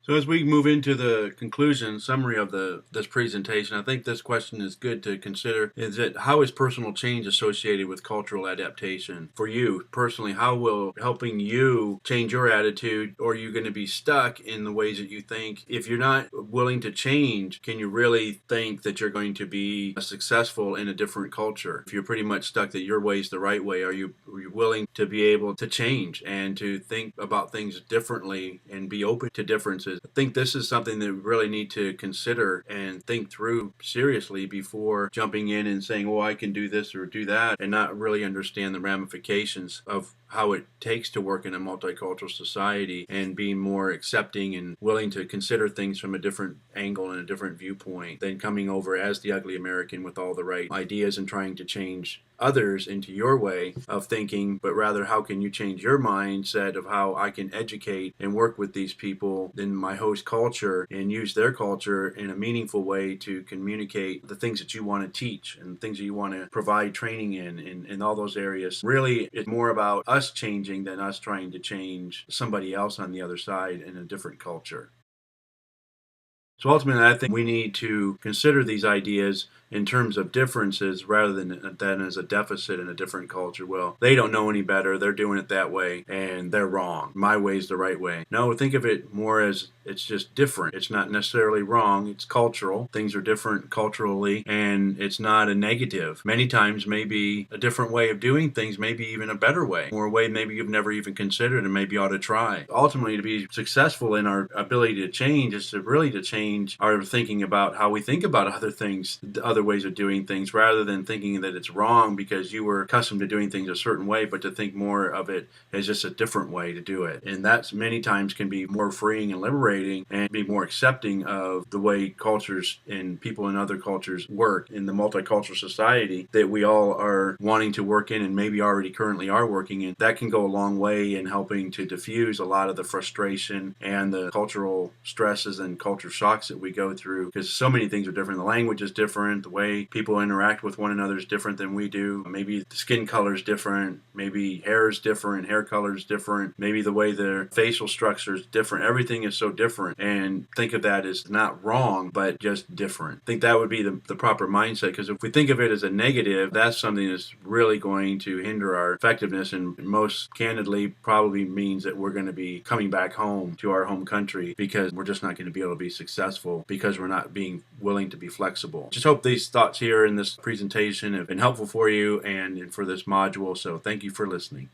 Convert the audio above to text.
So as we move into the conclusion summary of this presentation, I think this question is good to consider. Is that how is personal change associated with cultural adaptation? For you personally, how will helping you change your attitude, or are you going to be stuck in the ways that you think? If you're not willing to change, can you really think that you're going to be successful in a different culture? If you're pretty much stuck that your way is the right way, are you willing to be able to change and to think about things differently and be open to differences? I think this is something that we really need to consider and think through seriously before jumping in and saying, oh, I can do this or do that, and not really understand the ramifications of how it takes to work in a multicultural society and being more accepting and willing to consider things from a different angle and a different viewpoint than coming over as the ugly American with all the right ideas and trying to change others into your way of thinking, but rather how can you change your mindset of how I can educate and work with these people in my host culture and use their culture in a meaningful way to communicate the things that you want to teach and things that you want to provide training in all those areas. Really, it's more about us changing than us trying to change somebody else on the other side in a different culture. So ultimately, I think we need to consider these ideas in terms of differences rather than as a deficit in a different culture. Well, they don't know any better. They're doing it that way and they're wrong. My way's the right way. No, think of it more as it's just different. It's not necessarily wrong. It's cultural. Things are different culturally and it's not a negative. Many times maybe a different way of doing things, maybe even a better way, or a way maybe you've never even considered and maybe ought to try. Ultimately, to be successful in our ability to change is to really to change our thinking about how we think about other things, other ways of doing things, rather than thinking that it's wrong because you were accustomed to doing things a certain way, but to think more of it as just a different way to do it. And that's many times can be more freeing and liberating and be more accepting of the way cultures and people in other cultures work in the multicultural society that we all are wanting to work in and maybe already currently are working in. That can go a long way in helping to diffuse a lot of the frustration and the cultural stresses and culture shocks that we go through, because so many things are different. The language is different, the way people interact with one another is different than we do. Maybe the skin color is different, maybe hair is different, hair color is different, maybe the way their facial structure is different. Everything is so different, and think of that as not wrong but just different. I think that would be the proper mindset, because if we think of it as a negative, that's something that's really going to hinder our effectiveness, and most candidly probably means that we're going to be coming back home to our home country because we're just not going to be able to be successful because we're not being willing to be flexible. Just hope these thoughts here in this presentation have been helpful for you and for this module. So thank you for listening.